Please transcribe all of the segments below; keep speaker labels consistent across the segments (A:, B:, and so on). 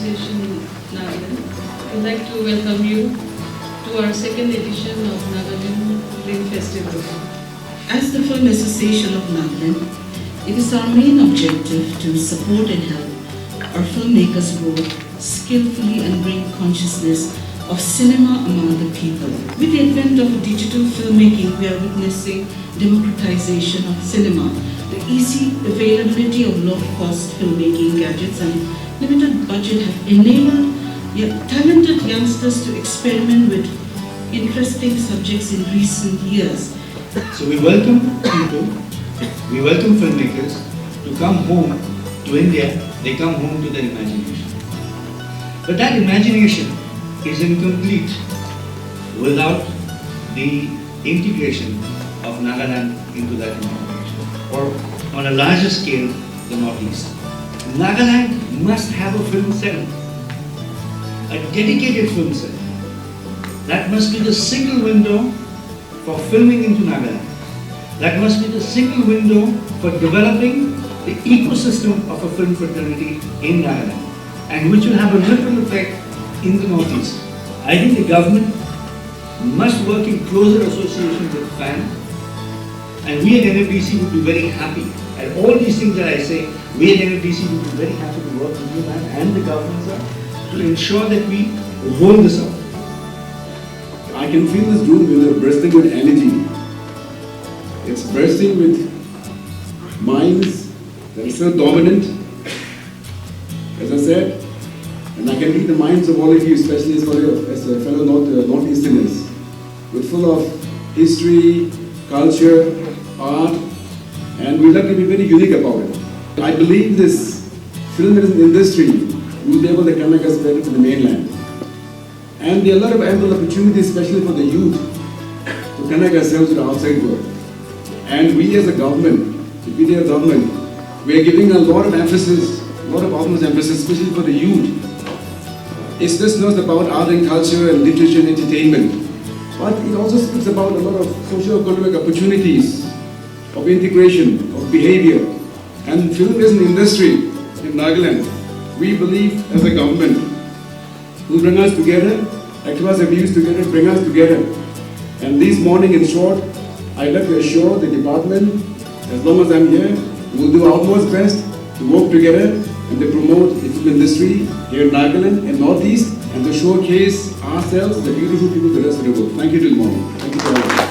A: Association, Nagaland. I'd like to welcome you to our second edition of Nagaland Film Festival.
B: As the Film Association of Nagaland, it is our main objective to support and help our filmmakers grow skillfully and bring consciousness of cinema among the people. With the advent of digital filmmaking, we are witnessing democratization of cinema. The easy availability of low-cost filmmaking gadgets and limited budget have enabled talented youngsters to experiment with interesting subjects in recent years.
C: So we welcome people, we welcome filmmakers to come home to India. They come home to their imagination. But that imagination is incomplete without the integration of Nagaland into that imagination, or on a larger scale, the Northeast. Nagaland must have a film center, a dedicated film center. That must be the single window for filming into Nagaland. That must be the single window for developing the ecosystem of a film fraternity in Nagaland, and which will have a ripple effect in the Northeast. I think the government must work in closer association with FAN, and we at NFDC would be very happy. And all these things that I say, we at NFDC would be very happy to work with you and the government, sir, to ensure that we roll this out.
D: I can feel this room with bursting with energy. It's bursting with minds that are so dominant, as I said, and I can read the minds of all of you, especially as a fellow Northeasterners, with full of history, culture, art, and we'd like to be very unique about it. I believe this film industry will be able to connect us better to the mainland. And there are a lot of ample opportunities, especially for the youth, to connect ourselves to the outside world. And we as a government, the PDR government, we are giving a lot of emphasis, a lot of utmost emphasis, especially for the youth. It's just not about art and culture and literature and entertainment, but it also speaks about a lot of socio-economic opportunities of integration, of behavior. And film is an industry in Nagaland. We believe as a government will bring us together, across our views together, bring us together. And this morning, in short, I'd like to assure the department, as long as I'm here, we'll do our utmost best to work together and to promote the film industry here in Nagaland and Northeast, and to showcase ourselves, the beautiful people, the rest of the world. Thank you till morning. Thank you so much.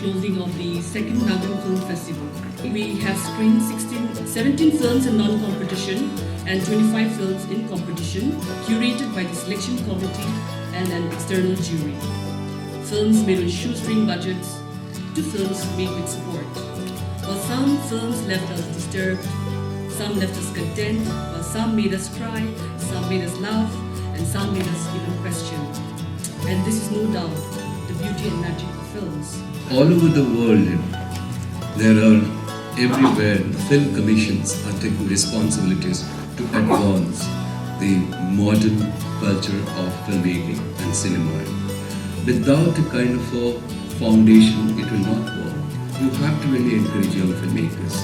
A: Closing of the second Nagaland Film Festival. We have screened 17 films in non-competition and 25 films in competition, curated by the selection committee and an external jury. Films made with shoestring budgets to films made with support. While some films left us disturbed, some left us content, while some made us cry, some made us laugh, and some made us even question. And this is no doubt the beauty and magic of films.
E: All over the world, there are everywhere film commissions are taking responsibilities to advance the modern culture of filmmaking and cinema. Without a kind of a foundation, it will not work. You have to really encourage young filmmakers.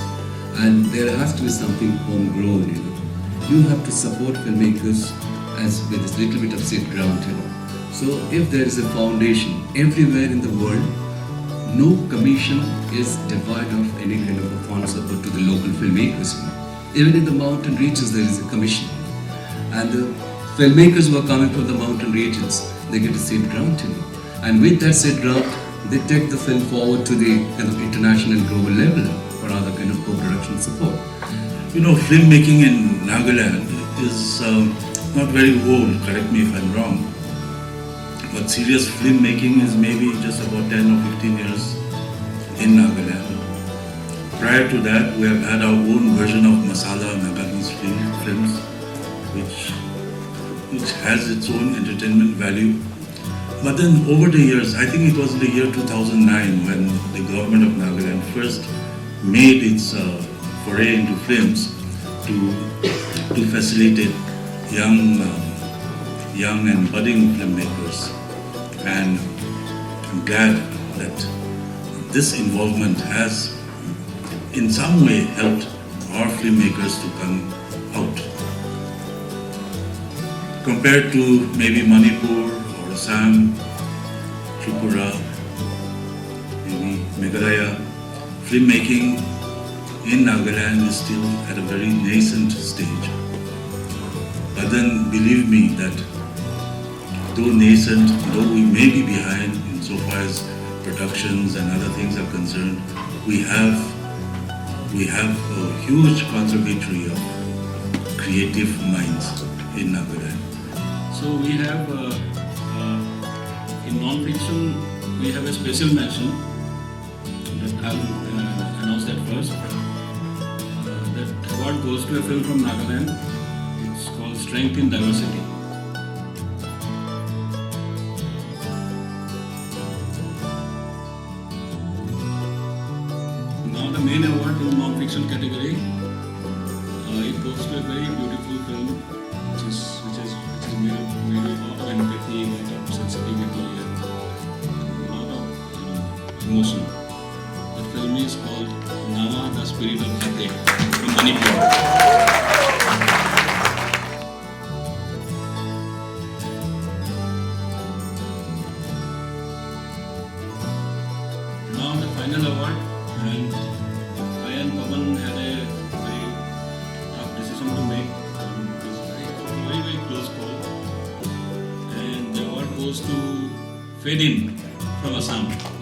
E: and there has to be something homegrown, You have to support filmmakers as with this little bit of safe ground, So if there is a foundation everywhere in the world, no commission is devoid of any kind of a fund support to the local filmmakers. Even in the mountain regions, there is a commission, and the filmmakers who are coming from the mountain regions, they get a seed grant, and with that seed grant, they take the film forward to the kind of international global level for other kind of co-production support.
F: Filmmaking in Nagaland is not very old, correct me if I'm wrong, but serious filmmaking is maybe just about 10 or 15 years in Nagaland. Prior to that, we have had our own version of Masala Nagalese films, which has its own entertainment value. But then over the years, I think it was in the year 2009 when the government of Nagaland first made its foray into films to facilitate young and budding filmmakers. And I'm glad that this involvement has in some way helped our filmmakers to come out. Compared to maybe Manipur or Assam, Tripura, maybe Meghalaya, filmmaking in Nagaland is still at a very nascent stage. But then believe me that though nascent, though we may be behind insofar as productions and other things are concerned, we have a huge conservatory of creative minds in Nagaland.
G: So we have, in non-fiction, we have a special mention that I'll announce that first. That award goes to a film from Nagaland. It's called Strength in Diversity. Now the main award in non-fiction category, it goes to a very beautiful film, which is made with a lot of empathy, a lot of sensitivity, and a lot of emotion. The film is called Nama, the Spirit of Hate, from Manipur. Now the final award, and I and Pavan had a very tough decision to make. It was a very close call, and the award goes to Fade In from Assam.